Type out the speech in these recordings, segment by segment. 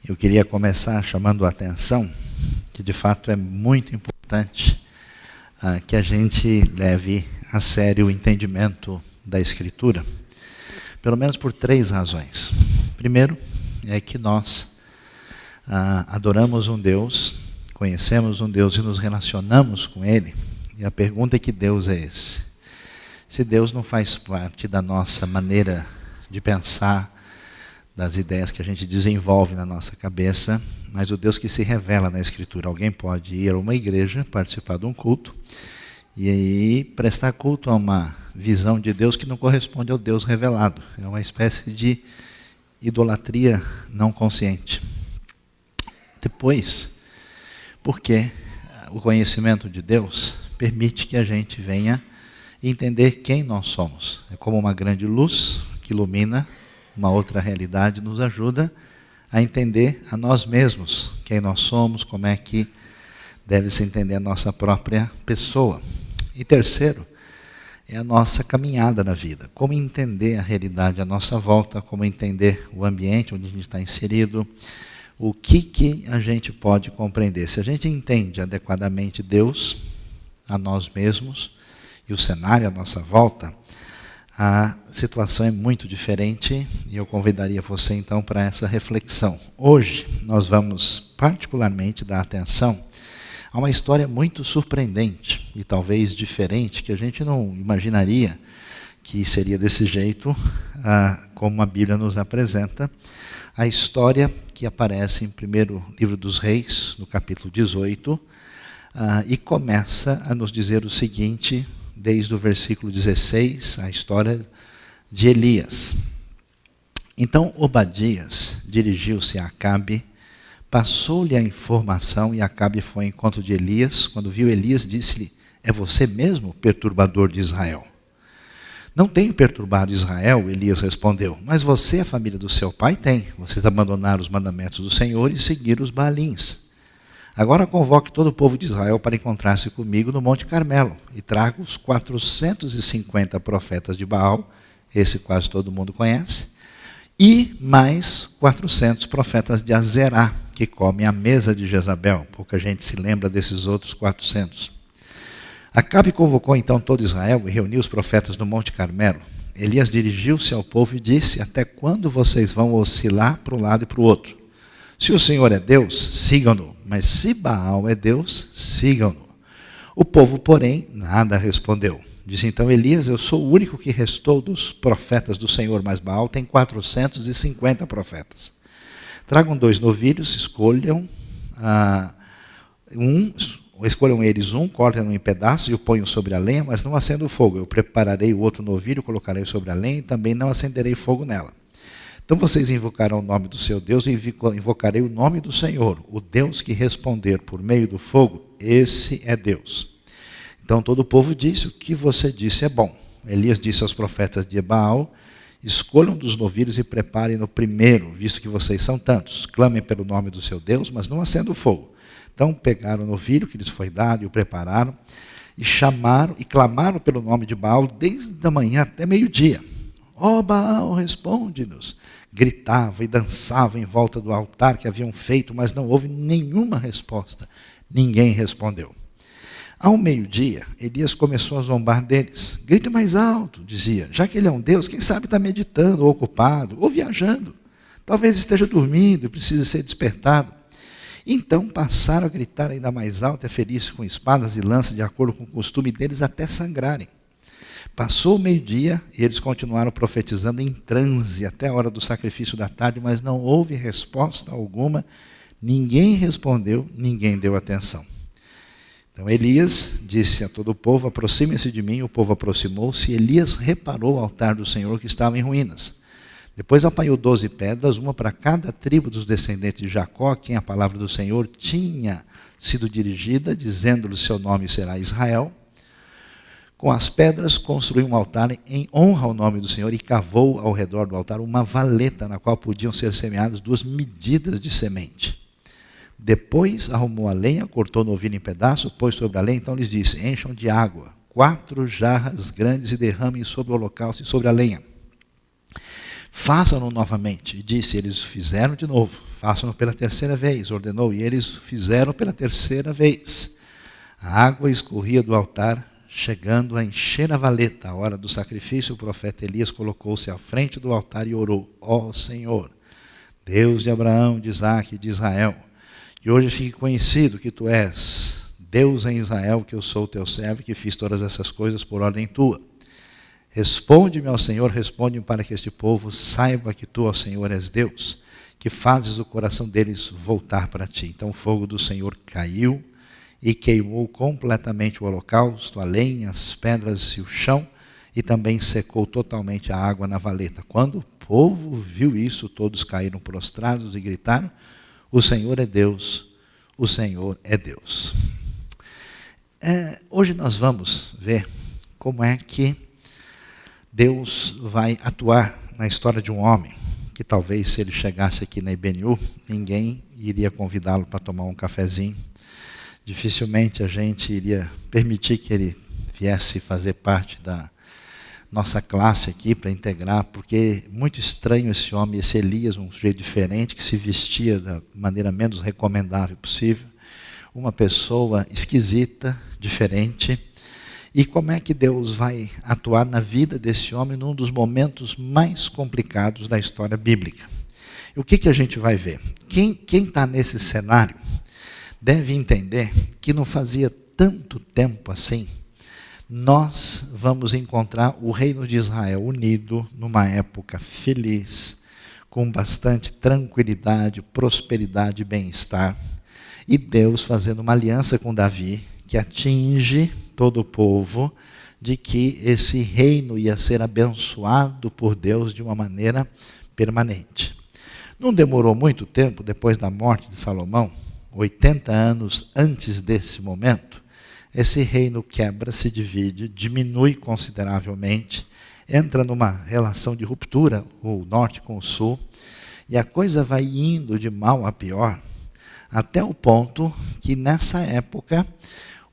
Eu queria começar chamando a atenção que de fato é muito importante que a gente leve a sério o entendimento da Escritura, pelo menos por 3 razões. Primeiro, é que nós adoramos um Deus, conhecemos um Deus e nos relacionamos com Ele, e a pergunta é: que Deus é esse? Se Deus não faz parte da nossa maneira de pensar, das ideias que a gente desenvolve na nossa cabeça, mas o Deus que se revela na Escritura. Alguém pode ir a uma igreja, participar de um culto, e aí prestar culto a uma visão de Deus que não corresponde ao Deus revelado. É uma espécie de idolatria não consciente. Depois, porque o conhecimento de Deus permite que a gente venha entender quem nós somos. É como uma grande luz que ilumina uma outra realidade, nos ajuda a entender a nós mesmos, quem nós somos, como é que deve se entender a nossa própria pessoa. E terceiro, é a nossa caminhada na vida, como entender a realidade à nossa volta, como entender o ambiente onde a gente está inserido, o que a gente pode compreender. Se a gente entende adequadamente Deus, a nós mesmos e o cenário à nossa volta, a situação é muito diferente e eu convidaria você então para essa reflexão. Hoje nós vamos particularmente dar atenção a uma história muito surpreendente e talvez diferente, que a gente não imaginaria que seria desse jeito, como a Bíblia nos apresenta. A história que aparece em 1º livro dos Reis, no capítulo 18, e começa a nos dizer o seguinte, desde o versículo 16, a história de Elias. Então Obadias dirigiu-se a Acabe, passou-lhe a informação, e Acabe foi ao encontro de Elias. Quando viu Elias, disse-lhe: é você mesmo, perturbador de Israel? Não tenho perturbado Israel, Elias respondeu, mas você e a família do seu pai têm. Vocês abandonaram os mandamentos do Senhor e seguiram os Baalins. Agora convoque todo o povo de Israel para encontrar-se comigo no Monte Carmelo, e trago os 450 profetas de Baal, esse quase todo mundo conhece, e mais 400 profetas de Azerá, que comem à mesa de Jezabel. Pouca gente se lembra desses outros 400. Acabe convocou então todo Israel e reuniu os profetas no Monte Carmelo. Elias dirigiu-se ao povo e disse: até quando vocês vão oscilar para um lado e para o outro? Se o Senhor é Deus, sigam-no, mas se Baal é Deus, sigam-no. O povo, porém, nada respondeu. Disse então Elias: eu sou o único que restou dos profetas do Senhor, mas Baal tem 450 profetas. Tragam 2 novilhos, escolham eles um, cortem-no em pedaços e o ponham sobre a lenha, mas não acenda o fogo. Eu prepararei o outro novilho, colocarei sobre a lenha e também não acenderei fogo nela. Então vocês invocarão o nome do seu Deus e invocarei o nome do Senhor. O Deus que responder por meio do fogo, esse é Deus. Então todo o povo disse: o que você disse é bom. Elias disse aos profetas de Baal: escolham dos novilhos e preparem-no primeiro, visto que vocês são tantos. Clamem pelo nome do seu Deus, mas não acendam o fogo. Então pegaram o novilho que lhes foi dado e o prepararam, e chamaram e clamaram pelo nome de Baal desde a manhã até meio-dia. Ó Baal, responde-nos. Gritavam e dançavam em volta do altar que haviam feito, mas não houve nenhuma resposta. Ninguém respondeu. Ao meio-dia, Elias começou a zombar deles. Grite mais alto, dizia. Já que ele é um Deus, quem sabe está meditando, ou ocupado, ou viajando. Talvez esteja dormindo e precise ser despertado. Então passaram a gritar ainda mais alto e a ferir-se com espadas e lanças, de acordo com o costume deles, até sangrarem. Passou o meio-dia e eles continuaram profetizando em transe até a hora do sacrifício da tarde, mas não houve resposta alguma, ninguém respondeu, ninguém deu atenção. Então Elias disse a todo o povo: aproximem-se de mim. O povo aproximou-se e Elias reparou o altar do Senhor que estava em ruínas. Depois apanhou 12 pedras, uma para cada tribo dos descendentes de Jacó, a quem a palavra do Senhor tinha sido dirigida, dizendo-lhe: seu nome será Israel. Com as pedras construiu um altar em honra ao nome do Senhor e cavou ao redor do altar uma valeta na qual podiam ser semeadas 2 medidas de semente. Depois arrumou a lenha, cortou o novilho em pedaços, pôs sobre a lenha, então lhes disse: encham de água 4 jarras grandes e derramem sobre o holocausto e sobre a lenha. façam-no novamente. E disse, eles o fizeram de novo. Façam-no pela terceira vez, ordenou, e eles o fizeram pela terceira vez. A água escorria do altar, chegando a encher a valeta. À hora do sacrifício, o profeta Elias colocou-se à frente do altar e orou: ó Senhor, Deus de Abraão, de Isaque e de Israel, que hoje fique conhecido que tu és Deus em Israel, que eu sou teu servo, que fiz todas essas coisas por ordem tua. Responde-me, ó Senhor, responde-me para que este povo saiba que tu, ó Senhor, és Deus, que fazes o coração deles voltar para ti. Então o fogo do Senhor caiu e queimou completamente o holocausto, a lenha, as pedras e o chão, e também secou totalmente a água na valeta. Quando o povo viu isso, todos caíram prostrados e gritaram: o Senhor é Deus, o Senhor é Deus. Hoje nós vamos ver como é que Deus vai atuar na história de um homem, que talvez se ele chegasse aqui na IBNU, ninguém iria convidá-lo para tomar um cafezinho. Dificilmente a gente iria permitir que ele viesse fazer parte da nossa classe aqui para integrar, porque é muito estranho esse homem, esse Elias, um sujeito diferente, que se vestia da maneira menos recomendável possível, uma pessoa esquisita, diferente. E como é que Deus vai atuar na vida desse homem num dos momentos mais complicados da história bíblica? E o que a gente vai ver? Quem está nesse cenário deve entender que não fazia tanto tempo assim, nós vamos encontrar o reino de Israel unido numa época feliz, com bastante tranquilidade, prosperidade e bem-estar, e Deus fazendo uma aliança com Davi, que atinge todo o povo, de que esse reino ia ser abençoado por Deus de uma maneira permanente. Não demorou muito tempo, depois da morte de Salomão, 80 anos antes desse momento, esse reino quebra, se divide, diminui consideravelmente, entra numa relação de ruptura, o norte com o sul, e a coisa vai indo de mal a pior, até o ponto que nessa época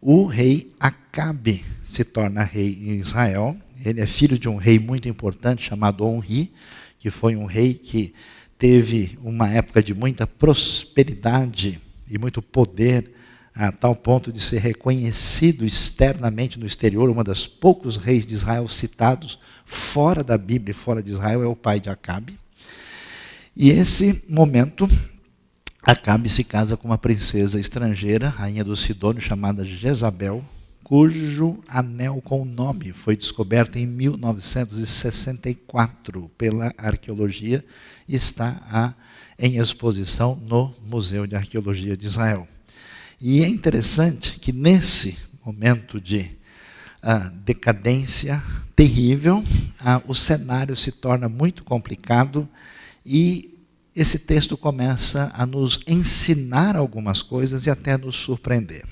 o rei Acabe se torna rei em Israel. Ele é filho de um rei muito importante chamado Onri, que foi um rei que teve uma época de muita prosperidade e muito poder, a tal ponto de ser reconhecido externamente no exterior. Uma das poucos reis de Israel citados fora da Bíblia e fora de Israel é o pai de Acabe. E esse momento, Acabe se casa com uma princesa estrangeira, rainha dos Sidônios, chamada Jezabel, cujo anel com o nome foi descoberto em 1964 pela arqueologia e está em exposição no Museu de Arqueologia de Israel. E é interessante que nesse momento de decadência terrível, o cenário se torna muito complicado e esse texto começa a nos ensinar algumas coisas e até nos surpreender.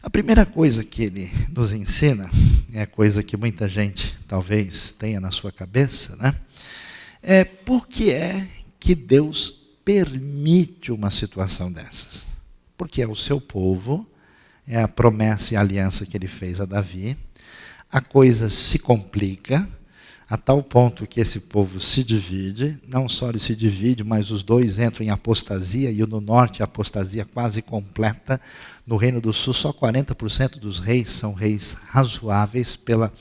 A primeira coisa que ele nos ensina, é a coisa que muita gente talvez tenha na sua cabeça, né? É por que é que Deus permite uma situação dessas? Porque é o seu povo, é a promessa e a aliança que ele fez a Davi, a coisa se complica, a tal ponto que esse povo se divide, não só ele se divide, mas os dois entram em apostasia, e no norte a apostasia quase completa. No Reino do Sul, só 40% dos reis são reis razoáveis, pela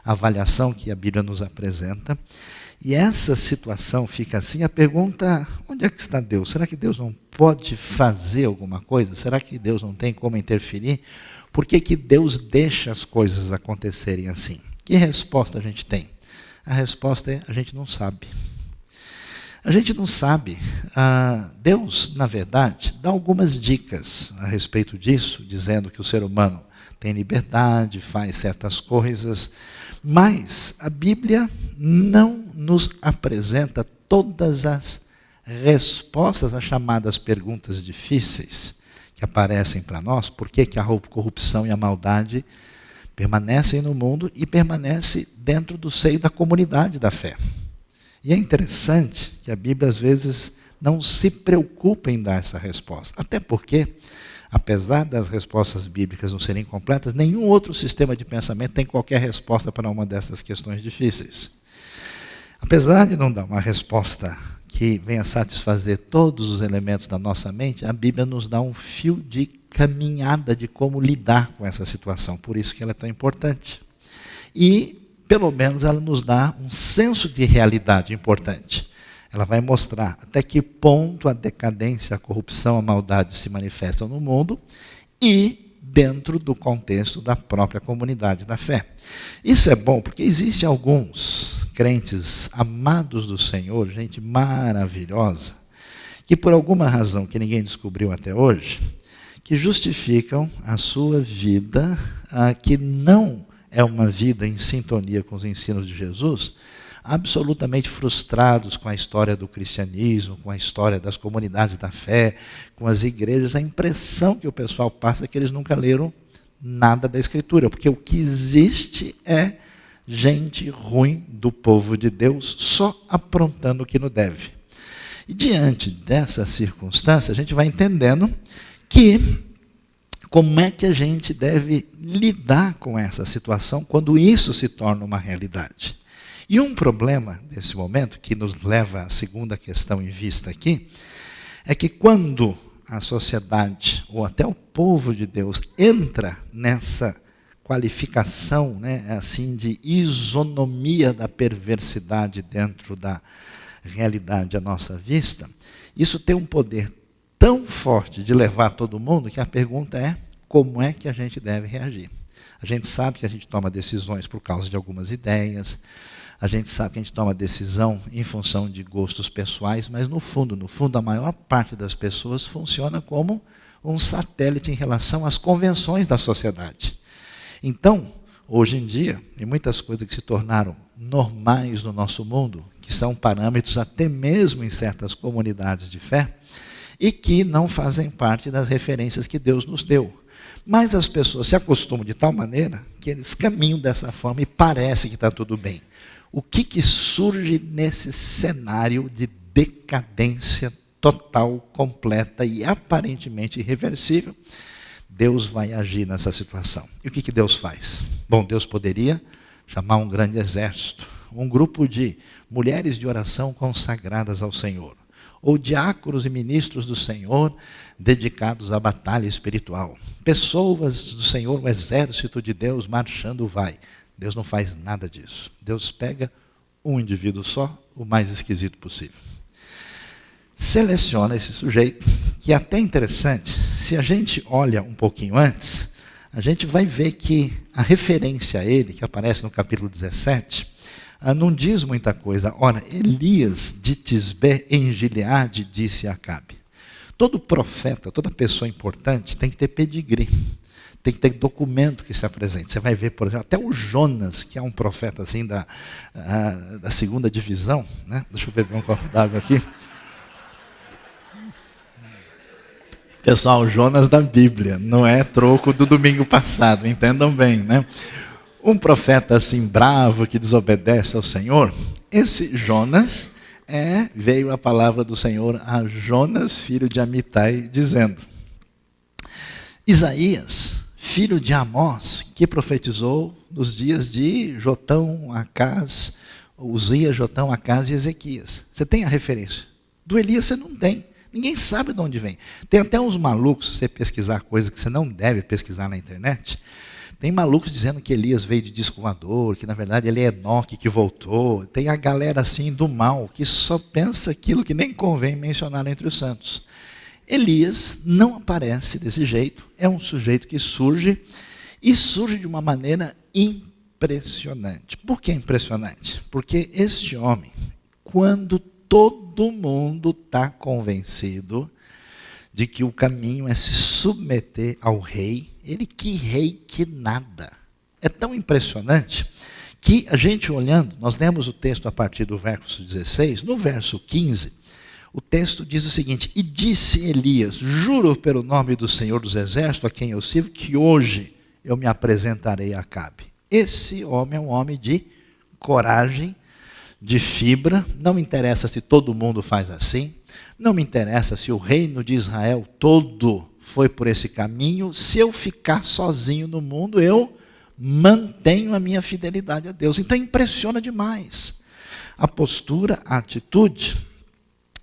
avaliação que a Bíblia nos apresenta. E essa situação fica assim, a pergunta: onde é que está Deus? Será que Deus não pode fazer alguma coisa? Será que Deus não tem como interferir? Por que Deus deixa as coisas acontecerem assim? Que resposta a gente tem? A resposta é: a gente não sabe. A gente não sabe. Deus, na verdade, dá algumas dicas a respeito disso, dizendo que o ser humano tem liberdade, faz certas coisas, mas a Bíblia não nos apresenta todas as respostas às chamadas perguntas difíceis que aparecem para nós. Por que a corrupção e a maldade permanecem no mundo e permanecem dentro do seio da comunidade da fé? E é interessante que a Bíblia, às vezes, não se preocupa em dar essa resposta. Até porque, apesar das respostas bíblicas não serem completas, nenhum outro sistema de pensamento tem qualquer resposta para uma dessas questões difíceis. Apesar de não dar uma resposta que venha satisfazer todos os elementos da nossa mente, a Bíblia nos dá um fio de caminhada de como lidar com essa situação. Por isso que ela é tão importante. E, pelo menos, ela nos dá um senso de realidade importante. Ela vai mostrar até que ponto a decadência, a corrupção, a maldade se manifestam no mundo e dentro do contexto da própria comunidade da fé. Isso é bom porque existem alguns crentes amados do Senhor, gente maravilhosa, que por alguma razão que ninguém descobriu até hoje, que justificam a sua vida, que não é uma vida em sintonia com os ensinos de Jesus, absolutamente frustrados com a história do cristianismo, com a história das comunidades da fé, com as igrejas. A impressão que o pessoal passa é que eles nunca leram nada da Escritura, porque o que existe é gente ruim do povo de Deus, só aprontando o que não deve. E diante dessa circunstância, a gente vai entendendo que como é que a gente deve lidar com essa situação quando isso se torna uma realidade. E um problema nesse momento, que nos leva à segunda questão em vista aqui, é que quando a sociedade, ou até o povo de Deus, entra nessa qualificação, assim, de isonomia da perversidade dentro da realidade à nossa vista, isso tem um poder tão forte de levar todo mundo que a pergunta é: como é que a gente deve reagir? A gente sabe que a gente toma decisões por causa de algumas ideias, a gente sabe que a gente toma decisão em função de gostos pessoais, mas no fundo, a maior parte das pessoas funciona como um satélite em relação às convenções da sociedade. Então, hoje em dia, tem muitas coisas que se tornaram normais no nosso mundo, que são parâmetros até mesmo em certas comunidades de fé, e que não fazem parte das referências que Deus nos deu. Mas as pessoas se acostumam de tal maneira que eles caminham dessa forma e parece que está tudo bem. O que surge nesse cenário de decadência total, completa e aparentemente irreversível? Deus vai agir nessa situação. E o que Deus faz? Bom, Deus poderia chamar um grande exército, um grupo de mulheres de oração consagradas ao Senhor, ou diáconos e ministros do Senhor dedicados à batalha espiritual. Pessoas do Senhor, o exército de Deus marchando vai. Deus não faz nada disso. Deus pega um indivíduo só, o mais esquisito possível. Seleciona esse sujeito, que é até interessante, se a gente olha um pouquinho antes, a gente vai ver que a referência a ele, que aparece no capítulo 17, não diz muita coisa. Ora, Elias de Tisbé em Gileade disse a Acabe. Todo profeta, toda pessoa importante tem que ter pedigree, tem que ter documento que se apresente. Você vai ver, por exemplo, até o Jonas, que é um profeta assim da segunda divisão, né? Deixa eu beber um copo d'água aqui. Pessoal, o Jonas da Bíblia, não é troco do domingo passado, entendam bem, né? Um profeta assim bravo que desobedece ao Senhor, esse Jonas veio a palavra do Senhor a Jonas, filho de Amitai, dizendo: Isaías, filho de Amós, que profetizou nos dias de Jotão, Acás, Uzias, Jotão, Acás e Ezequias. Você tem a referência? Do Elias você não tem. Ninguém sabe de onde vem. Tem até uns malucos, se você pesquisar coisas que você não deve pesquisar na internet, tem malucos dizendo que Elias veio de disco voador, que na verdade ele é Enoque que voltou. Tem a galera assim do mal, que só pensa aquilo que nem convém mencionar entre os santos. Elias não aparece desse jeito, é um sujeito que surge, e surge de uma maneira impressionante. Por que impressionante? Porque este homem, quando todo mundo está convencido de que o caminho é se submeter ao rei, ele que rei que nada. É tão impressionante que a gente olhando, nós lemos o texto a partir do verso 16, no verso 15, o texto diz o seguinte: e disse Elias, juro pelo nome do Senhor dos Exércitos, a quem eu sirvo, que hoje eu me apresentarei a Acabe. Esse homem é um homem de coragem, de fibra, não me interessa se todo mundo faz assim, não me interessa se o reino de Israel todo foi por esse caminho, se eu ficar sozinho no mundo, eu mantenho a minha fidelidade a Deus. Então impressiona demais. a postura, a atitude.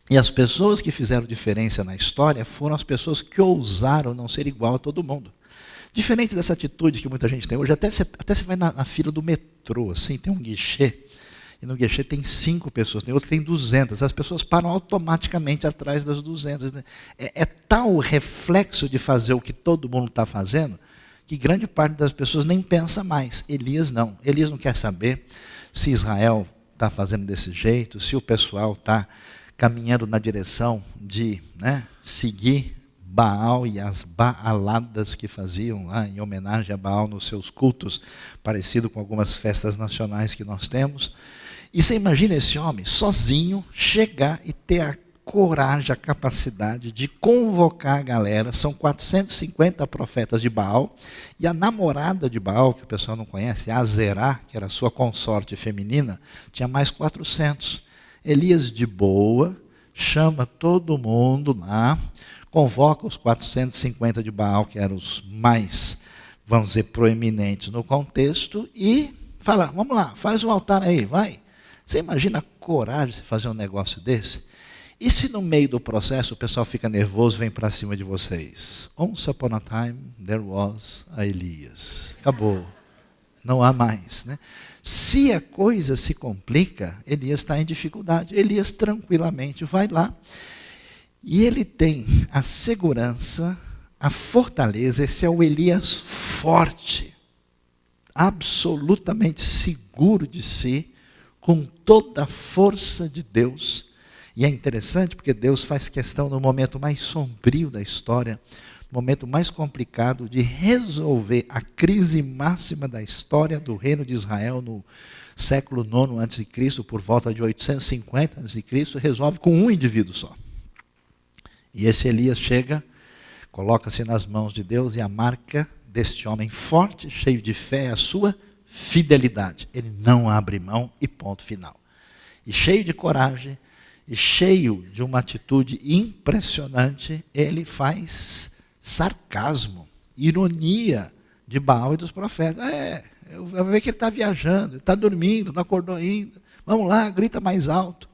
E as pessoas que fizeram diferença na história foram as pessoas que ousaram não ser igual a todo mundo. Diferente dessa atitude que muita gente tem hoje, até você vai na fila do metrô, assim, tem um guichê, e no guichê tem 5 pessoas, tem outro que tem 200, as pessoas param automaticamente atrás das 200. É tal o reflexo de fazer o que todo mundo está fazendo, que grande parte das pessoas nem pensa mais. Elias não. Elias não quer saber se Israel está fazendo desse jeito, se o pessoal está caminhando na direção de seguir Baal e as baaladas que faziam lá em homenagem a Baal nos seus cultos, parecido com algumas festas nacionais que nós temos. E você imagina esse homem sozinho chegar e ter a coragem, a capacidade de convocar a galera. São 450 profetas de Baal, e a namorada de Baal, que o pessoal não conhece, Azerá, que era a sua consorte feminina, tinha mais 400. Elias, de boa, chama todo mundo lá, convoca os 450 de Baal, que eram os mais, vamos dizer, proeminentes no contexto, e fala: vamos lá, faz um altar aí, vai. Você imagina a coragem de fazer um negócio desse? E se no meio do processo o pessoal fica nervoso e vem para cima de vocês? Once upon a time, there was a Elias. Acabou. Não há mais, né? Se a coisa se complica, Elias está em dificuldade. Elias tranquilamente vai lá. E ele tem a segurança, a fortaleza. Esse é o Elias forte. Absolutamente seguro de si, com toda a força de Deus. E é interessante porque Deus faz questão, no momento mais sombrio da história, no momento mais complicado, de resolver a crise máxima da história do reino de Israel no século IX a.C., por volta de 850 a.C., resolve com um indivíduo só. E esse Elias chega, coloca-se nas mãos de Deus, e a marca deste homem forte, cheio de fé, é a sua fidelidade. Ele não abre mão, e ponto final. E cheio de coragem, e cheio de uma atitude impressionante, ele faz sarcasmo, ironia de Baal e dos profetas. Eu vou ver que ele está viajando, ele está dormindo, não acordou ainda. Vamos lá, grita mais alto.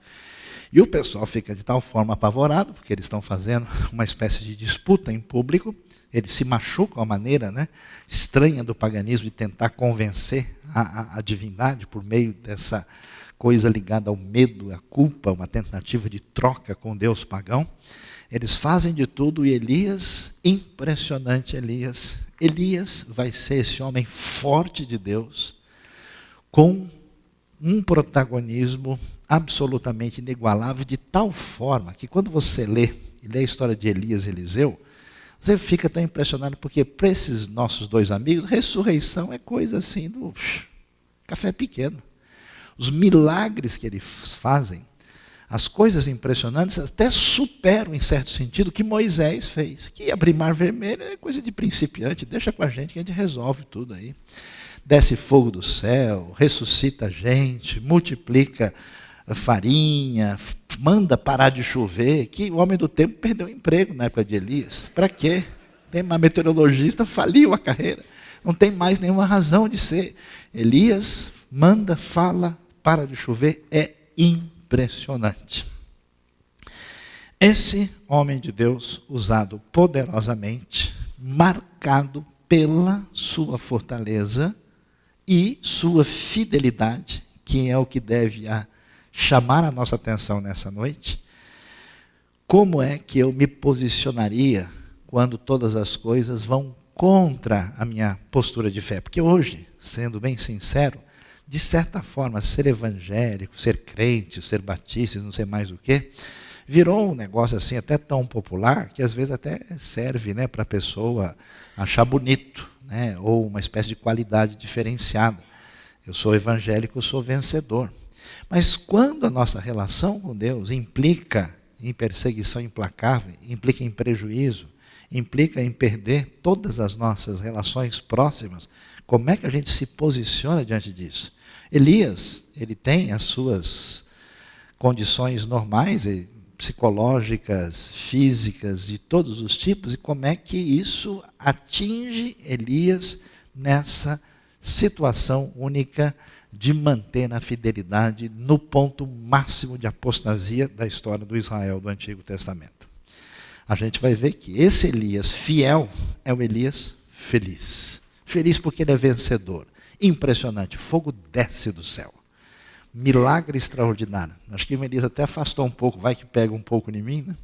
E o pessoal fica de tal forma apavorado, porque eles estão fazendo uma espécie de disputa em público. Eles se machucam, a maneira estranha do paganismo de tentar convencer a divindade por meio dessa coisa ligada ao medo, à culpa, uma tentativa de troca com Deus pagão. Eles fazem de tudo, e Elias, impressionante Elias vai ser esse homem forte de Deus, com um protagonismo absolutamente inigualável, de tal forma que quando você lê a história de Elias e Eliseu, você fica tão impressionado, porque para esses nossos dois amigos, ressurreição é coisa assim do café pequeno. Os milagres que eles fazem, as coisas impressionantes, até superam, em certo sentido, o que Moisés fez. Que abrir mar vermelho é coisa de principiante, deixa com a gente que a gente resolve tudo aí. Desce fogo do céu, ressuscita a gente, multiplica farinha, manda parar de chover, que o homem do tempo perdeu o emprego na época de Elias. Para quê? Tem uma meteorologista, faliu a carreira. Não tem mais nenhuma razão de ser. Elias manda, fala, para de chover, é impressionante. Esse homem de Deus, usado poderosamente, marcado pela sua fortaleza e sua fidelidade, que é o que deve chamar a nossa atenção nessa noite. Como é que eu me posicionaria quando todas as coisas vão contra a minha postura de fé? Porque hoje, sendo bem sincero, de certa forma, ser evangélico, ser crente, ser batista, não sei mais o quê, virou um negócio assim até tão popular, que às vezes até serve para a pessoa achar bonito, ou uma espécie de qualidade diferenciada. Eu sou evangélico, eu sou vencedor. Mas quando a nossa relação com Deus implica em perseguição implacável, implica em prejuízo, implica em perder todas as nossas relações próximas, como é que a gente se posiciona diante disso? Elias, ele tem as suas condições normais, psicológicas, físicas, de todos os tipos, e como é que isso atinge Elias nessa situação única de manter a fidelidade no ponto máximo de apostasia da história do Israel do Antigo Testamento. A gente vai ver que esse Elias fiel é o Elias feliz. Feliz porque ele é vencedor. Impressionante, fogo desce do céu. Milagre extraordinário. Acho que o Elias até afastou um pouco, vai que pega um pouco em mim, né?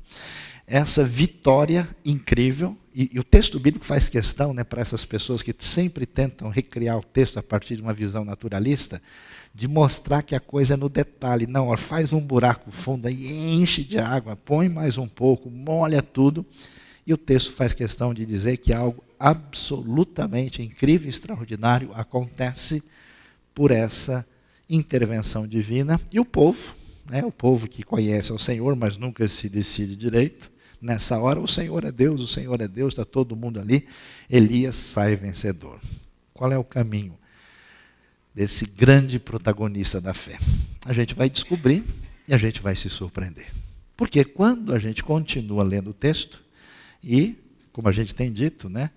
Essa vitória incrível, e o texto bíblico faz questão, né, para essas pessoas que sempre tentam recriar o texto a partir de uma visão naturalista, de mostrar que a coisa é no detalhe. Não, ó, faz um buraco fundo e enche de água, põe mais um pouco, molha tudo. E o texto faz questão de dizer que algo absolutamente incrível e extraordinário acontece por essa intervenção divina. E o povo, né, o povo que conhece ao Senhor, mas nunca se decide direito, nessa hora o Senhor é Deus, está todo mundo ali. Elias sai vencedor. Qual é o caminho desse grande protagonista da fé? A gente vai descobrir e a gente vai se surpreender. Porque quando a gente continua lendo o texto, e, como a gente tem dito, né,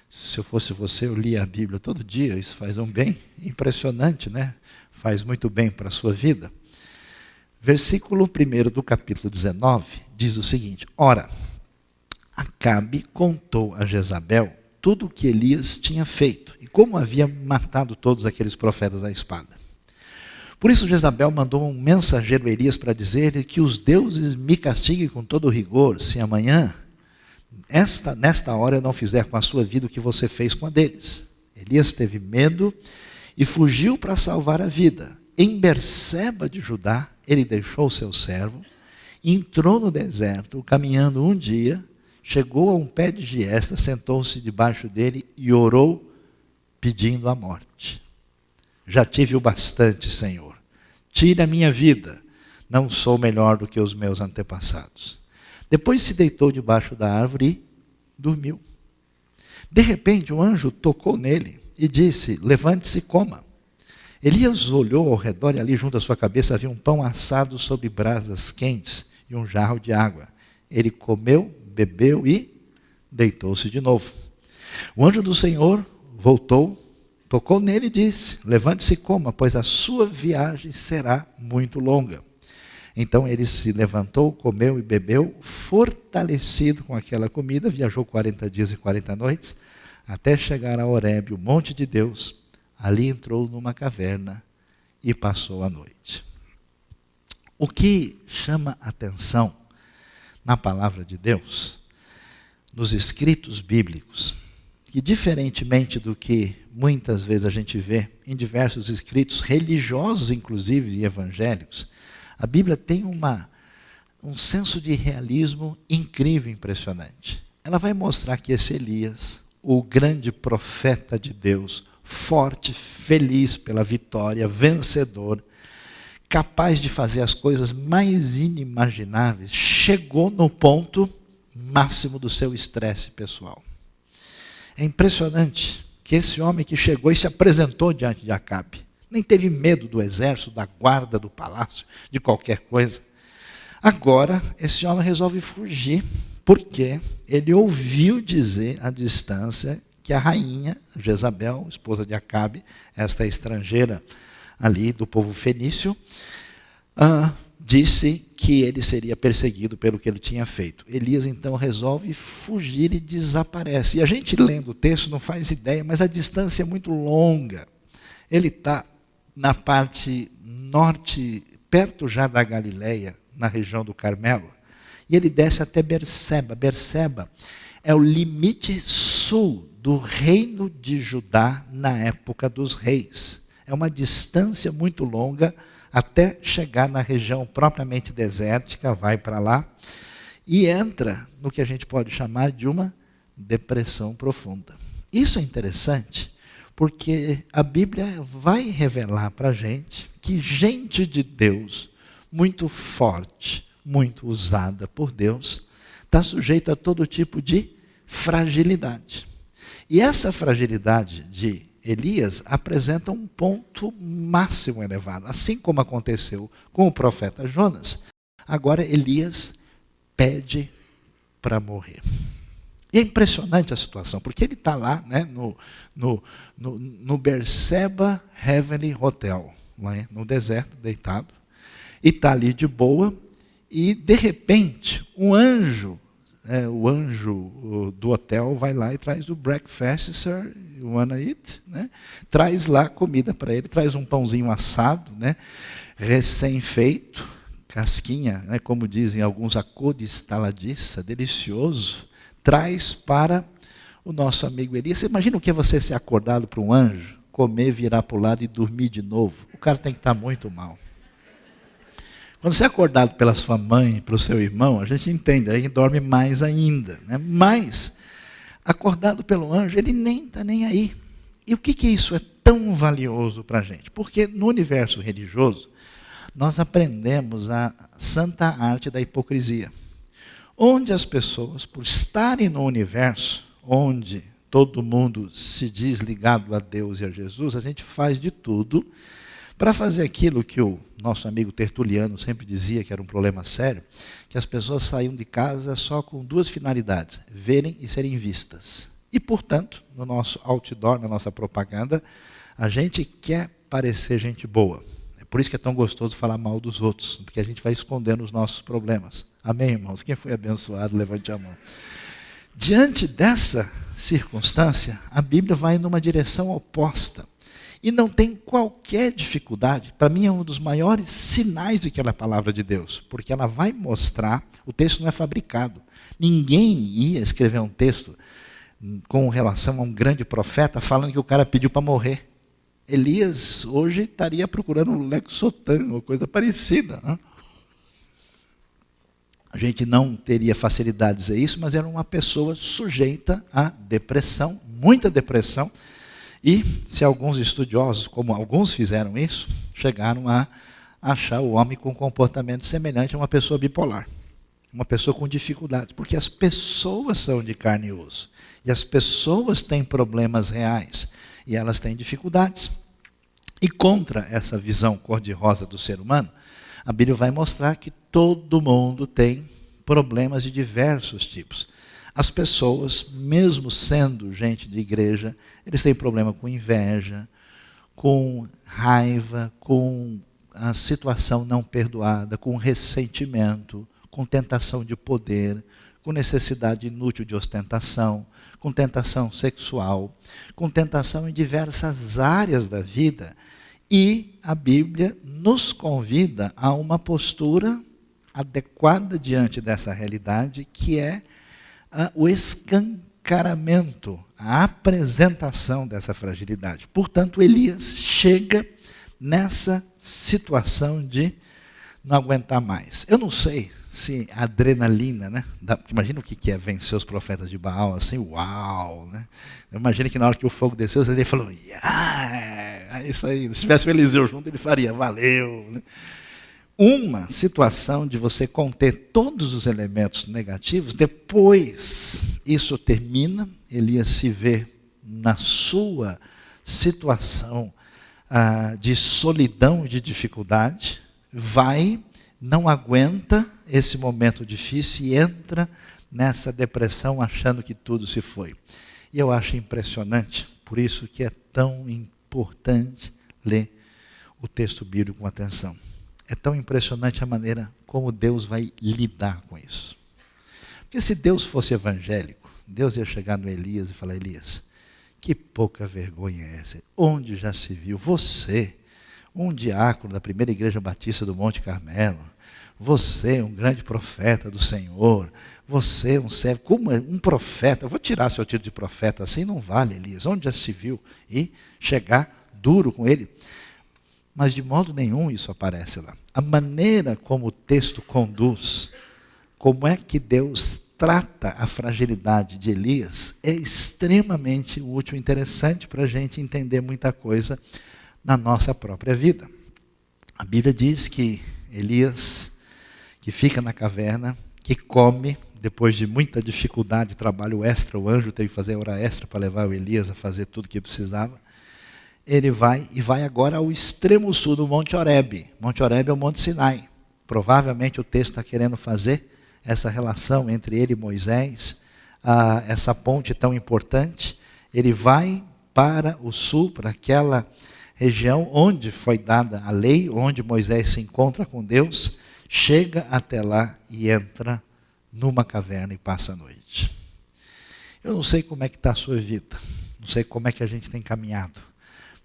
se eu fosse você, eu lia a Bíblia todo dia, isso faz um bem impressionante, né? Faz muito bem para a sua vida. Versículo 1 do capítulo 19 diz o seguinte: ora, Acabe contou a Jezabel tudo o que Elias tinha feito e como havia matado todos aqueles profetas à espada. Por isso Jezabel mandou um mensageiro a Elias para dizer-lhe que os deuses me castiguem com todo rigor, se amanhã, nesta hora, eu não fizer com a sua vida o que você fez com a deles. Elias teve medo e fugiu para salvar a vida. Em Berseba de Judá, ele deixou seu servo, entrou no deserto, caminhando um dia, chegou a um pé de giesta, sentou-se debaixo dele e orou, pedindo a morte. Já tive o bastante, Senhor. Tire a minha vida. Não sou melhor do que os meus antepassados. Depois se deitou debaixo da árvore e dormiu. De repente, um anjo tocou nele e disse: levante-se e coma. Elias olhou ao redor e ali junto à sua cabeça havia um pão assado sobre brasas quentes e um jarro de água. Ele comeu, bebeu e deitou-se de novo. O anjo do Senhor voltou, tocou nele e disse: levante-se e coma, pois a sua viagem será muito longa. Então ele se levantou, comeu e bebeu, fortalecido com aquela comida, viajou 40 dias e 40 noites, até chegar a Horebe, o monte de Deus. Ali entrou numa caverna e passou a noite. O que chama atenção na palavra de Deus, nos escritos bíblicos, que diferentemente do que muitas vezes a gente vê em diversos escritos religiosos, inclusive e evangélicos, a Bíblia tem um senso de realismo incrível, impressionante. Ela vai mostrar que esse Elias, o grande profeta de Deus, forte, feliz pela vitória, vencedor, capaz de fazer as coisas mais inimagináveis, chegou no ponto máximo do seu estresse pessoal. É impressionante que esse homem que chegou e se apresentou diante de Acabe, nem teve medo do exército, da guarda, do palácio, de qualquer coisa. Agora, esse homem resolve fugir, porque ele ouviu dizer à distância que a rainha, Jezabel, esposa de Acabe, esta estrangeira ali do povo fenício, disse que ele seria perseguido pelo que ele tinha feito. Elias então resolve fugir e desaparece. E a gente lendo o texto não faz ideia, mas a distância é muito longa. Ele está na parte norte, perto já da Galileia, na região do Carmelo, e ele desce até Berseba. Berseba é o limite sul do reino de Judá na época dos reis. É uma distância muito longa até chegar na região propriamente desértica, vai para lá, e entra no que a gente pode chamar de uma depressão profunda. Isso é interessante, porque a Bíblia vai revelar para a gente que gente de Deus, muito forte, muito usada por Deus, está sujeita a todo tipo de fragilidade. E essa fragilidade de Elias apresenta um ponto máximo elevado. Assim como aconteceu com o profeta Jonas, agora Elias pede para morrer. E é impressionante a situação, porque ele está lá, né, no Berseba Heavenly Hotel, lá no deserto, deitado, e está ali de boa, e de repente, o anjo do hotel vai lá e traz o breakfast, sir, you wanna eat? Né? Traz lá comida para ele, traz um pãozinho assado, né, recém-feito, casquinha, né, como dizem alguns, a cor de estaladiça, delicioso, traz para o nosso amigo Elias. Você imagina o que é você ser acordado por um anjo, comer, virar para o lado e dormir de novo? O cara tem que estar muito mal. Quando você é acordado pela sua mãe, pelo seu irmão, a gente entende, aí dorme mais ainda. Né? Mas, acordado pelo anjo, ele nem está nem aí. E o que isso é tão valioso para a gente? Porque no universo religioso, nós aprendemos a santa arte da hipocrisia. Onde as pessoas, por estarem no universo, onde todo mundo se diz ligado a Deus e a Jesus, a gente faz de tudo para fazer aquilo que o nosso amigo Tertuliano sempre dizia que era um problema sério, que as pessoas saíam de casa só com duas finalidades, verem e serem vistas. E, portanto, no nosso outdoor, na nossa propaganda, a gente quer parecer gente boa. É por isso que é tão gostoso falar mal dos outros, porque a gente vai escondendo os nossos problemas. Amém, irmãos? Quem foi abençoado, levante a mão. Diante dessa circunstância, a Bíblia vai numa direção oposta. E não tem qualquer dificuldade. Para mim é um dos maiores sinais de que ela é a palavra de Deus. Porque ela vai mostrar, o texto não é fabricado. Ninguém ia escrever um texto com relação a um grande profeta falando que o cara pediu para morrer. Elias hoje estaria procurando um Lexotan ou coisa parecida. Né? A gente não teria facilidade de dizer isso, mas era uma pessoa sujeita à depressão, muita depressão. E se alguns estudiosos, como alguns fizeram isso, chegaram a achar o homem com um comportamento semelhante a uma pessoa bipolar. Uma pessoa com dificuldades, porque as pessoas são de carne e osso. E as pessoas têm problemas reais. E elas têm dificuldades. E contra essa visão cor-de-rosa do ser humano, a Bíblia vai mostrar que todo mundo tem problemas de diversos tipos. As pessoas, mesmo sendo gente de igreja, eles têm problema com inveja, com raiva, com a situação não perdoada, com ressentimento, com tentação de poder, com necessidade inútil de ostentação, com tentação sexual, com tentação em diversas áreas da vida. E a Bíblia nos convida a uma postura adequada diante dessa realidade, que é o escancaramento, a apresentação dessa fragilidade. Portanto, Elias chega nessa situação de não aguentar mais. Eu não sei se a adrenalina, né? Imagina o que é vencer os profetas de Baal, assim, uau, né? Eu imagino que na hora que o fogo desceu, ele falou, é isso aí. Se tivesse o Eliseu junto, ele faria, valeu, né? Uma situação de você conter todos os elementos negativos, depois isso termina, Elias se vê na sua situação de solidão e de dificuldade, não aguenta esse momento difícil e entra nessa depressão achando que tudo se foi. E eu acho impressionante, por isso que é tão importante ler o texto bíblico com atenção. É tão impressionante a maneira como Deus vai lidar com isso. Porque se Deus fosse evangélico, Deus ia chegar no Elias e falar, Elias, que pouca vergonha é essa? Onde já se viu? Você, um diácono da primeira igreja batista do Monte Carmelo, você, um grande profeta do Senhor, você, um servo, como um profeta, eu vou tirar seu título de profeta, assim não vale, Elias, onde já se viu? E chegar duro com ele. Mas de modo nenhum isso aparece lá. A maneira como o texto conduz, como é que Deus trata a fragilidade de Elias, é extremamente útil e interessante para a gente entender muita coisa na nossa própria vida. A Bíblia diz que Elias, que fica na caverna, que come, depois de muita dificuldade, trabalho extra, o anjo teve que fazer hora extra para levar o Elias a fazer tudo o que precisava. Ele vai agora ao extremo sul do Monte Horebe. Monte Horebe é o Monte Sinai. Provavelmente o texto está querendo fazer essa relação entre ele e Moisés, essa ponte tão importante, ele vai para o sul, para aquela região onde foi dada a lei, onde Moisés se encontra com Deus, chega até lá e entra numa caverna e passa a noite. Eu não sei como é que está a sua vida, não sei como é que a gente tem caminhado,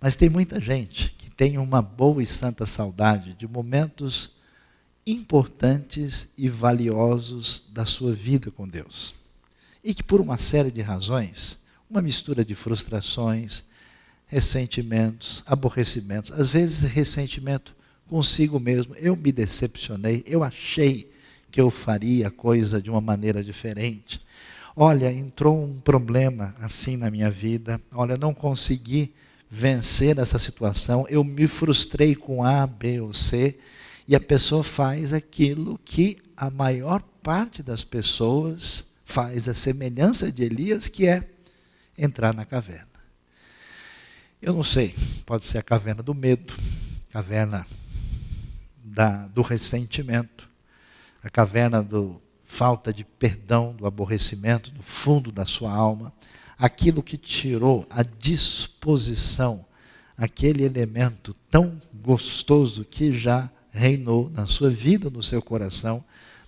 mas tem muita gente que tem uma boa e santa saudade de momentos importantes e valiosos da sua vida com Deus. E que por uma série de razões, uma mistura de frustrações, ressentimentos, aborrecimentos, às vezes ressentimento consigo mesmo. Eu me decepcionei, eu achei que eu faria a coisa de uma maneira diferente. Olha, entrou um problema assim na minha vida, olha, não consegui vencer essa situação, eu me frustrei com A, B ou C, e a pessoa faz aquilo que a maior parte das pessoas faz, a semelhança de Elias, que é entrar na caverna. Eu não sei, pode ser a caverna do medo, caverna do ressentimento, a caverna do falta de perdão, do aborrecimento, do fundo da sua alma, aquilo que tirou a disposição, aquele elemento tão gostoso que já reinou na sua vida, no seu coração,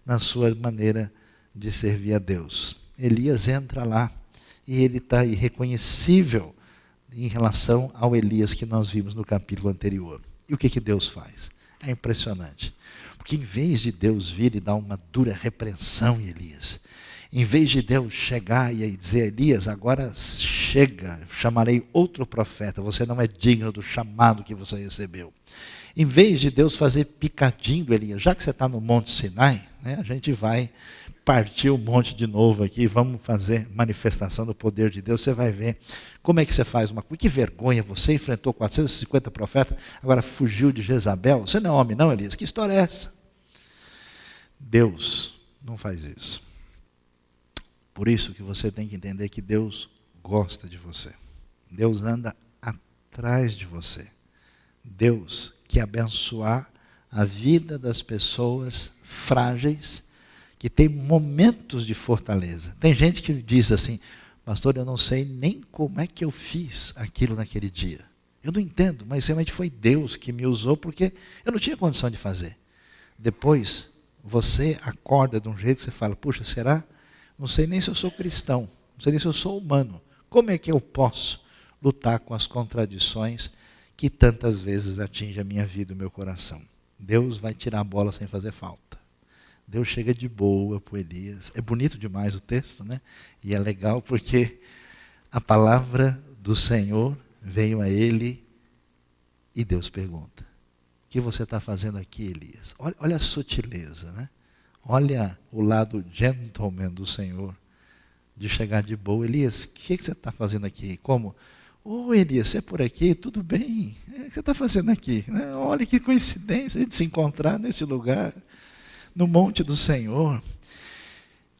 na sua maneira de servir a Deus. Elias entra lá e ele está irreconhecível em relação ao Elias que nós vimos no capítulo anterior. E o que Deus faz? É impressionante. Porque em vez de Deus vir e dar uma dura repreensão em Elias, em vez de Deus chegar e dizer, Elias, agora chega, chamarei outro profeta, você não é digno do chamado que você recebeu. Em vez de Deus fazer picadinho, Elias, já que você está no Monte Sinai, né, a gente vai partir o monte de novo aqui, vamos fazer manifestação do poder de Deus, você vai ver como é que você faz uma coisa. Que vergonha, você enfrentou 450 profetas, agora fugiu de Jezabel, você não é homem não, Elias, que história é essa? Deus não faz isso. Por isso que você tem que entender que Deus gosta de você. Deus anda atrás de você. Deus quer abençoar a vida das pessoas frágeis, que tem momentos de fortaleza. Tem gente que diz assim, pastor, eu não sei nem como é que eu fiz aquilo naquele dia. Eu não entendo, mas realmente foi Deus que me usou, porque eu não tinha condição de fazer. Depois, você acorda de um jeito que você fala, puxa, será? Não sei nem se eu sou cristão, não sei nem se eu sou humano. Como é que eu posso lutar com as contradições que tantas vezes atingem a minha vida e o meu coração? Deus vai tirar a bola sem fazer falta. Deus chega de boa para o Elias. É bonito demais o texto, né? E é legal porque a palavra do Senhor veio a ele e Deus pergunta, o que você está fazendo aqui, Elias? Olha a sutileza, né? Olha o lado gentleman do Senhor, de chegar de boa. Elias, o que você está fazendo aqui? Como? Elias, você é por aqui? Tudo bem? O que você está fazendo aqui? Olha que coincidência a gente se encontrar nesse lugar, no monte do Senhor.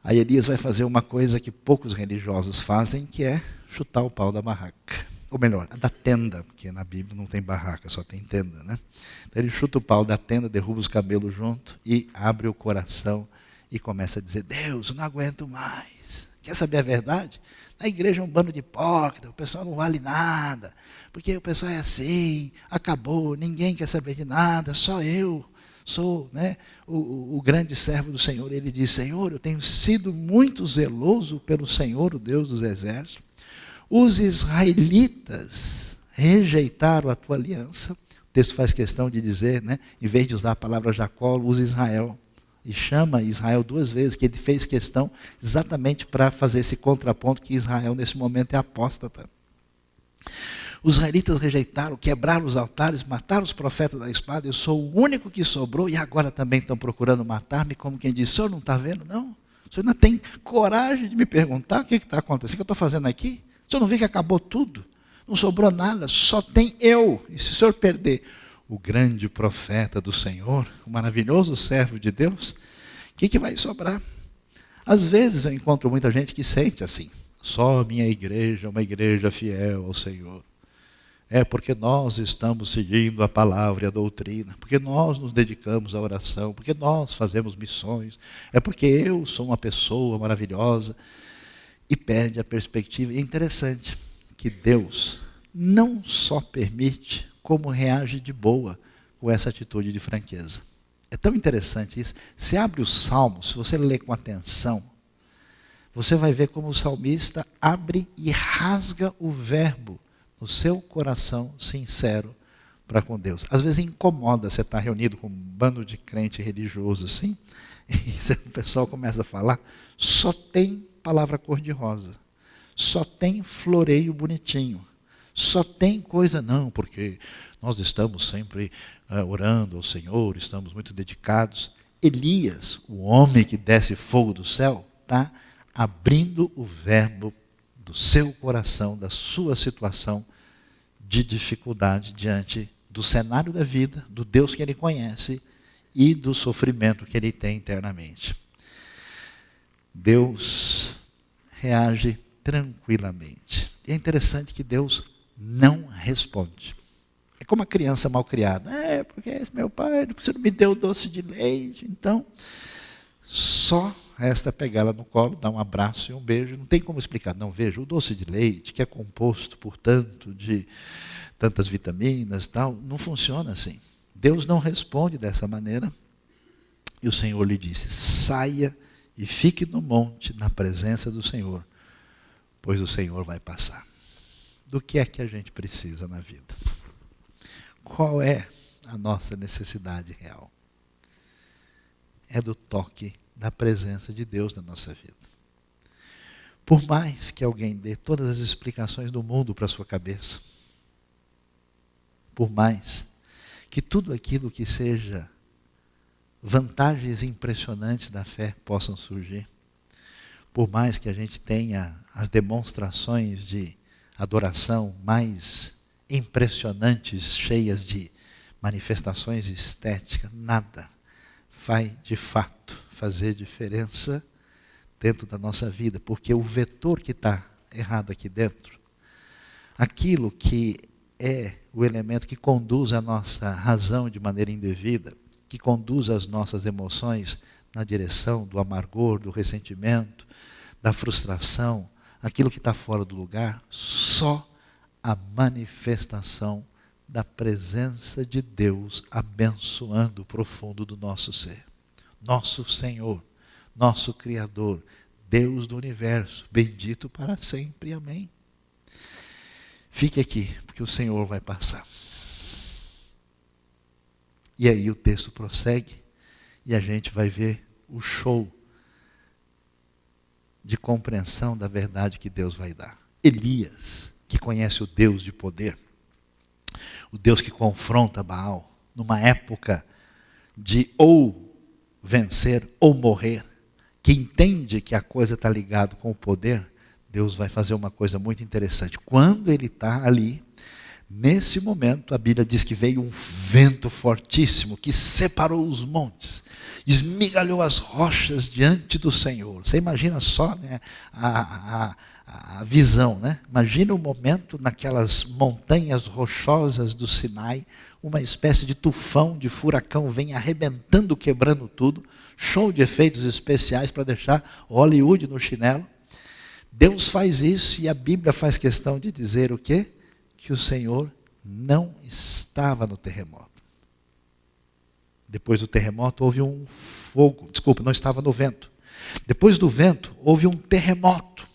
Aí Elias vai fazer uma coisa que poucos religiosos fazem, que é chutar o pau da barraca. Ou melhor, da tenda, porque na Bíblia não tem barraca, só tem tenda, né? Então ele chuta o pau da tenda, derruba os cabelos junto e abre o coração e começa a dizer, Deus, eu não aguento mais. Quer saber a verdade? Na igreja é um bando de hipócrita, o pessoal não vale nada, porque o pessoal é assim, acabou, ninguém quer saber de nada, só eu sou, né, o grande servo do Senhor. Ele diz, Senhor, eu tenho sido muito zeloso pelo Senhor, o Deus dos exércitos. Os israelitas rejeitaram a tua aliança. O texto faz questão de dizer, né, em vez de usar a palavra Jacó, usa Israel. E chama Israel duas vezes, que ele fez questão exatamente para fazer esse contraponto que Israel nesse momento é apóstata. Os israelitas rejeitaram, quebraram os altares, mataram os profetas da espada. Eu sou o único que sobrou e agora também estão procurando matar-me, como quem diz, o senhor não está vendo, não? O senhor ainda tem coragem de me perguntar o que está acontecendo, o que eu estou fazendo aqui? O senhor não vê que acabou tudo? Não sobrou nada, só tem eu. E se o senhor perder o grande profeta do Senhor, o maravilhoso servo de Deus, o que vai sobrar? Às vezes eu encontro muita gente que sente assim, só a minha igreja é uma igreja fiel ao Senhor. É porque nós estamos seguindo a palavra e a doutrina, porque nós nos dedicamos à oração, porque nós fazemos missões, é porque eu sou uma pessoa maravilhosa. e perde a perspectiva. E é interessante que Deus não só permite, como reage de boa com essa atitude de franqueza. É tão interessante isso. Você abre o Salmo, se você ler com atenção, você vai ver como o salmista abre e rasga o verbo no seu coração sincero para com Deus. Às vezes incomoda você estar reunido com um bando de crente religioso assim, e o pessoal começa a falar, só tem palavra cor-de-rosa, só tem floreio bonitinho, só tem coisa não, porque nós estamos sempre orando ao Senhor, estamos muito dedicados. Elias, o homem que desce fogo do céu, está abrindo o verbo do seu coração, da sua situação de dificuldade diante do cenário da vida, do Deus que ele conhece e do sofrimento que ele tem internamente. Deus reage tranquilamente. E é interessante que Deus não responde. É como a criança mal criada. Porque meu pai não me deu doce de leite. Então, só resta pegar ela no colo, dar um abraço e um beijo. Não tem como explicar. Não, veja, o doce de leite, que é composto, portanto, de tantas vitaminas e tal, não funciona assim. Deus não responde dessa maneira. E o Senhor lhe disse, saia e fique no monte, na presença do Senhor, pois o Senhor vai passar. Do que é que a gente precisa na vida? Qual é a nossa necessidade real? É do toque da presença de Deus na nossa vida. Por mais que alguém dê todas as explicações do mundo para a sua cabeça, por mais que tudo aquilo que seja vantagens impressionantes da fé possam surgir, por mais que a gente tenha as demonstrações de adoração mais impressionantes, cheias de manifestações estéticas, nada vai de fato fazer diferença dentro da nossa vida, porque o vetor que está errado aqui dentro, aquilo que é o elemento que conduz a nossa razão de maneira indevida, que conduz as nossas emoções na direção do amargor, do ressentimento, da frustração, aquilo que está fora do lugar, só a manifestação da presença de Deus abençoando o profundo do nosso ser. Nosso Senhor, nosso Criador, Deus do universo, bendito para sempre, amém. Fique aqui, porque o Senhor vai passar. E aí o texto prossegue, e a gente vai ver o show de compreensão da verdade que Deus vai dar. Elias, que conhece o Deus de poder, o Deus que confronta Baal, numa época de ou vencer ou morrer, que entende que a coisa está ligada com o poder, Deus vai fazer uma coisa muito interessante. Quando ele está ali, nesse momento, a Bíblia diz que veio um vento fortíssimo que separou os montes, esmigalhou as rochas diante do Senhor. Você imagina só, né, a visão, né? Imagina o momento naquelas montanhas rochosas do Sinai, uma espécie de tufão, de furacão vem arrebentando, quebrando tudo, show de efeitos especiais para deixar Hollywood no chinelo. Deus faz isso e a Bíblia faz questão de dizer o quê? Que o Senhor não estava no terremoto. Depois do terremoto houve um fogo, não estava no vento. Depois do vento houve um terremoto.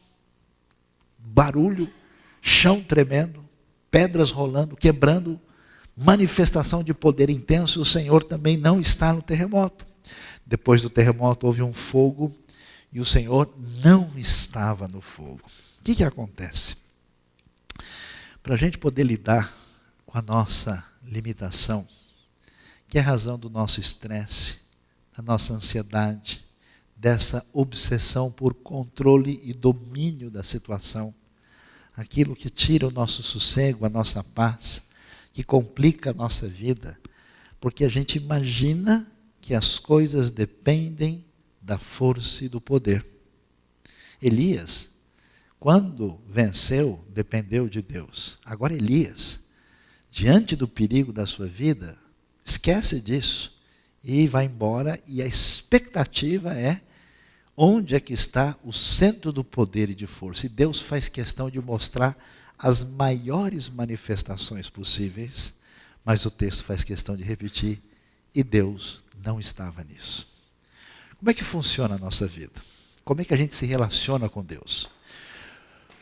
Barulho, chão tremendo, pedras rolando, quebrando, manifestação de poder intenso, o Senhor também não está no terremoto. Depois do terremoto houve um fogo e o Senhor não estava no fogo. O que acontece? Para a gente poder lidar com a nossa limitação, que é a razão do nosso estresse, da nossa ansiedade, dessa obsessão por controle e domínio da situação, aquilo que tira o nosso sossego, a nossa paz, que complica a nossa vida, porque a gente imagina que as coisas dependem da força e do poder. Elias, quando venceu, dependeu de Deus. Agora Elias, diante do perigo da sua vida, esquece disso e vai embora, e a expectativa é Onde é que está o centro do poder e de força? E Deus faz questão de mostrar as maiores manifestações possíveis, mas o texto faz questão de repetir, e Deus não estava nisso. Como é que funciona a nossa vida? Como é que a gente se relaciona com Deus?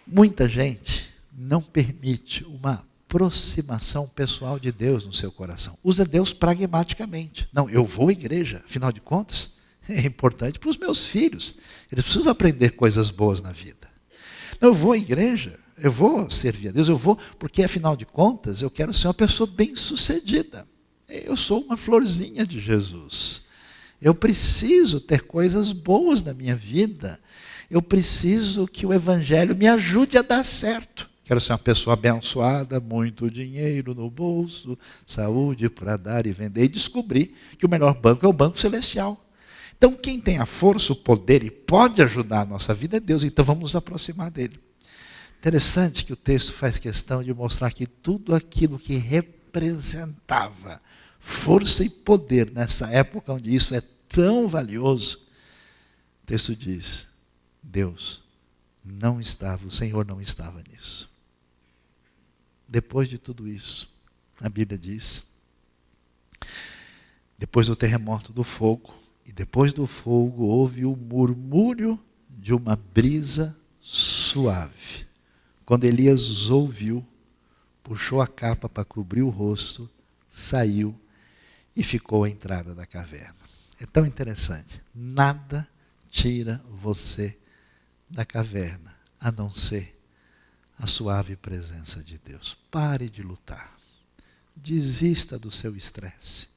Muita gente não permite uma aproximação pessoal de Deus no seu coração. Usa Deus pragmaticamente. Não, eu vou à igreja, afinal de contas, é importante para os meus filhos. Eles precisam aprender coisas boas na vida. Não, eu vou à igreja, eu vou servir a Deus, eu vou, porque afinal de contas, eu quero ser uma pessoa bem-sucedida. Eu sou uma florzinha de Jesus. Eu preciso ter coisas boas na minha vida. Eu preciso que o Evangelho me ajude a dar certo. Quero ser uma pessoa abençoada, muito dinheiro no bolso, saúde para dar e vender. E descobri que o melhor banco é o Banco Celestial. Então, quem tem a força, o poder e pode ajudar a nossa vida é Deus. Então, vamos nos aproximar dele. Interessante que o texto faz questão de mostrar que tudo aquilo que representava força e poder nessa época onde isso é tão valioso, o texto diz, Deus não estava, o Senhor não estava nisso. Depois de tudo isso, a Bíblia diz, depois do terremoto do fogo, e depois do fogo houve o murmúrio de uma brisa suave. Quando Elias ouviu, puxou a capa para cobrir o rosto, saiu e ficou à entrada da caverna. É tão interessante. Nada tira você da caverna, a não ser a suave presença de Deus. Pare de lutar. Desista do seu estresse.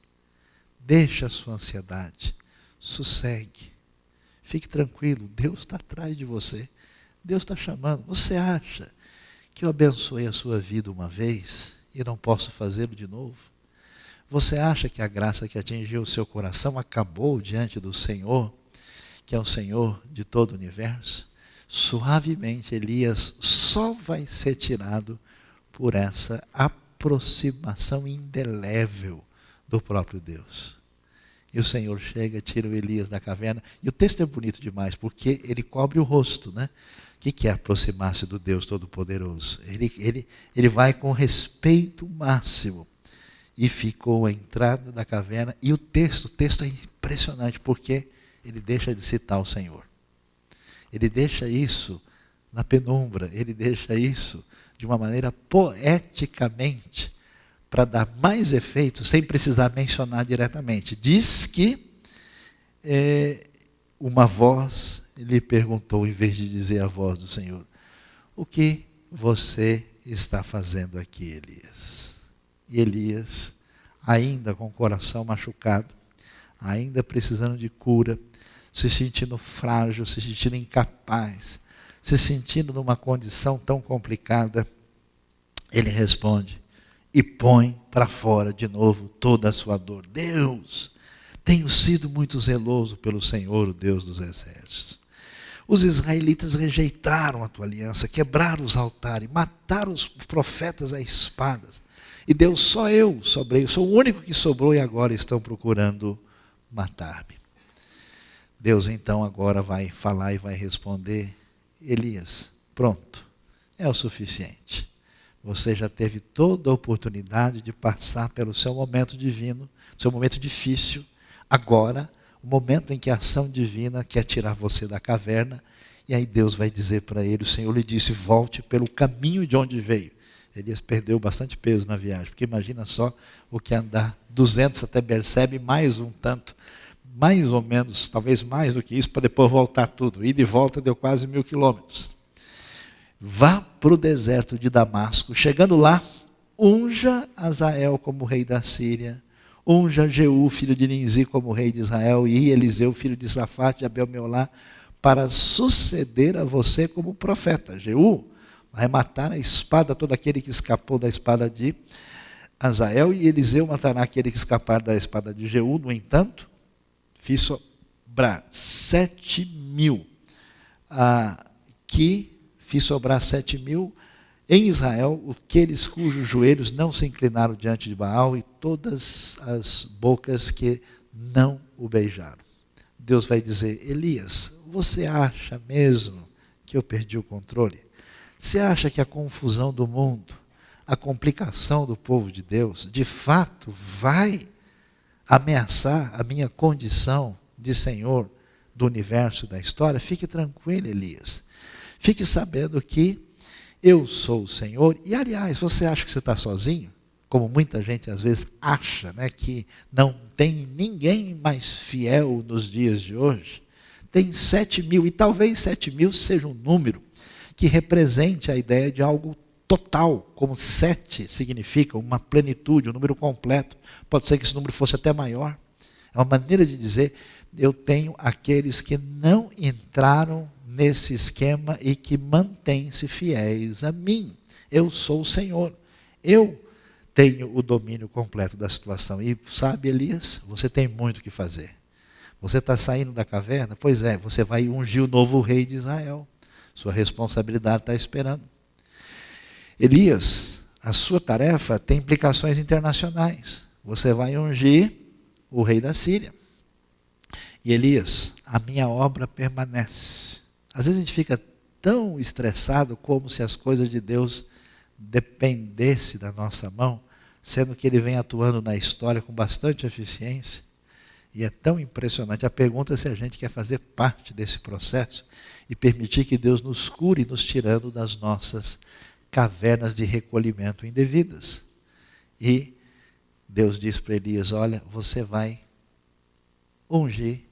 Deixe a sua ansiedade. Sossegue. Fique tranquilo. Deus está atrás de você. Deus está chamando. Você acha que eu abençoei a sua vida uma vez e não posso fazê-lo de novo? Você acha que a graça que atingiu o seu coração acabou diante do Senhor, que é o Senhor de todo o universo? Suavemente, Elias só vai ser tirado por essa aproximação indelével do próprio Deus. E o Senhor chega, tira o Elias da caverna. E o texto é bonito demais, porque ele cobre o rosto, né? O que é aproximar-se do Deus Todo-Poderoso? Ele vai com respeito máximo. E ficou à entrada da caverna. E o texto é impressionante, porque ele deixa de citar o Senhor. Ele deixa isso na penumbra, ele deixa isso de uma maneira poeticamente, para dar mais efeito, sem precisar mencionar diretamente. Diz que uma voz lhe perguntou, em vez de dizer a voz do Senhor, o que você está fazendo aqui, Elias? E Elias, ainda com o coração machucado, ainda precisando de cura, se sentindo frágil, se sentindo incapaz, se sentindo numa condição tão complicada, ele responde e põe para fora de novo toda a sua dor. Deus, tenho sido muito zeloso pelo Senhor, o Deus dos exércitos. Os israelitas rejeitaram a tua aliança, quebraram os altares, mataram os profetas a espadas. E Deus, só eu sobrei, eu sou o único que sobrou e agora estão procurando matar-me. Deus então agora vai falar e vai responder, Elias, pronto, é o suficiente. Você já teve toda a oportunidade de passar pelo seu momento divino, seu momento difícil. Agora, o momento em que a ação divina quer tirar você da caverna, e aí Deus vai dizer para ele, o Senhor lhe disse, volte pelo caminho de onde veio. Elias perdeu bastante peso na viagem, porque imagina só o que andar 200 até Bersebe, mais um tanto, mais ou menos, talvez mais do que isso, para depois voltar tudo. Ida e volta deu quase 1000 quilômetros. Vá para o deserto de Damasco, chegando lá, unja Azael como rei da Síria, unja Jeú, filho de Ninzi, como rei de Israel, e Eliseu, filho de Safate, de Abel-Meolá, para suceder a você como profeta. Jeú vai matar a espada todo aquele que escapou da espada de Azael, e Eliseu matará aquele que escapar da espada de Jeú. No entanto, fiz sobrar 7.000, fiz sobrar 7.000 em Israel, aqueles cujos joelhos não se inclinaram diante de Baal, e todas as bocas que não o beijaram. Deus vai dizer: Elias, você acha mesmo que eu perdi o controle? Você acha que a confusão do mundo, a complicação do povo de Deus, de fato vai ameaçar a minha condição de Senhor do universo, da história? Fique tranquilo, Elias. Fique sabendo que eu sou o Senhor. E, aliás, você acha que você está sozinho? Como muita gente às vezes acha, né, que não tem ninguém mais fiel nos dias de hoje. Tem 7.000, e talvez 7.000 seja um número que represente a ideia de algo total, como 7 significa uma plenitude, um número completo. Pode ser que esse número fosse até maior. É uma maneira de dizer: eu tenho aqueles que não entraram nesse esquema e que mantêm-se fiéis a mim. Eu sou o Senhor. Eu tenho o domínio completo da situação. E sabe, Elias, você tem muito o que fazer. Você está saindo da caverna? Pois é, você vai ungir o novo rei de Israel. Sua responsabilidade está esperando. Elias, a sua tarefa tem implicações internacionais. Você vai ungir o rei da Síria. E Elias, a minha obra permanece. Às vezes a gente fica tão estressado como se as coisas de Deus dependessem da nossa mão, sendo que Ele vem atuando na história com bastante eficiência. E é tão impressionante. A pergunta é se a gente quer fazer parte desse processo e permitir que Deus nos cure, nos tirando das nossas cavernas de recolhimento indevidas. E Deus diz para Elias: olha, você vai ungir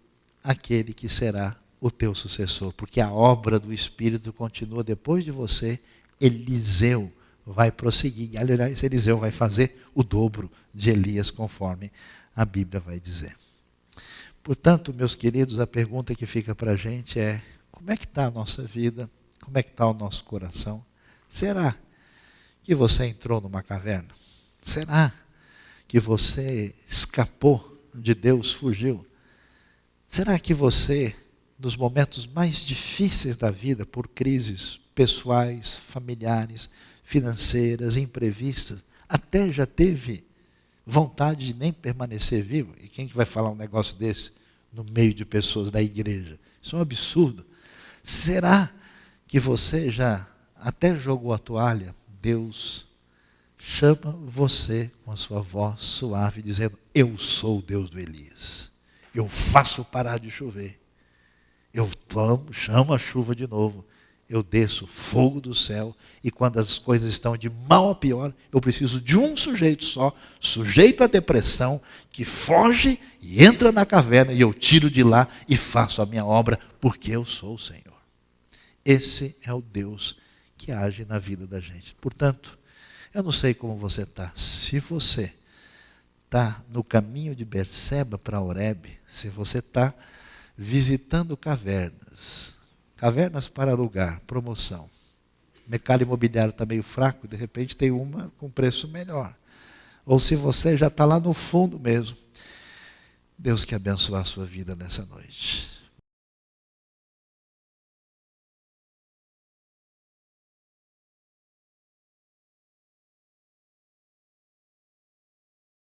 aquele que será o teu sucessor, porque a obra do Espírito continua depois de você. Eliseu vai prosseguir. Aliás, Eliseu vai fazer o dobro de Elias, conforme a Bíblia vai dizer. Portanto, meus queridos, a pergunta que fica para a gente é: como é que está a nossa vida? Como é que está o nosso coração? Será que você entrou numa caverna? Será que você escapou de Deus, fugiu? Será que você, nos momentos mais difíceis da vida, por crises pessoais, familiares, financeiras, imprevistas, até já teve vontade de nem permanecer vivo? E quem que vai falar um negócio desse no meio de pessoas da igreja? Isso é um absurdo. Será que você já até jogou a toalha? Deus chama você com a sua voz suave, dizendo: eu sou o Deus do Elias. Eu faço parar de chover. Eu chamo a chuva de novo. Eu desço fogo do céu. E quando as coisas estão de mal a pior, eu preciso de um sujeito só, sujeito à depressão, que foge e entra na caverna, e eu tiro de lá e faço a minha obra, porque eu sou o Senhor. Esse é o Deus que age na vida da gente. Portanto, eu não sei como você está. Se você está no caminho de Berseba para Horebe, se você está visitando cavernas para alugar, promoção, o mercado imobiliário está meio fraco, de repente tem uma com preço melhor. Ou se você já está lá no fundo mesmo, Deus quer abençoar a sua vida nessa noite.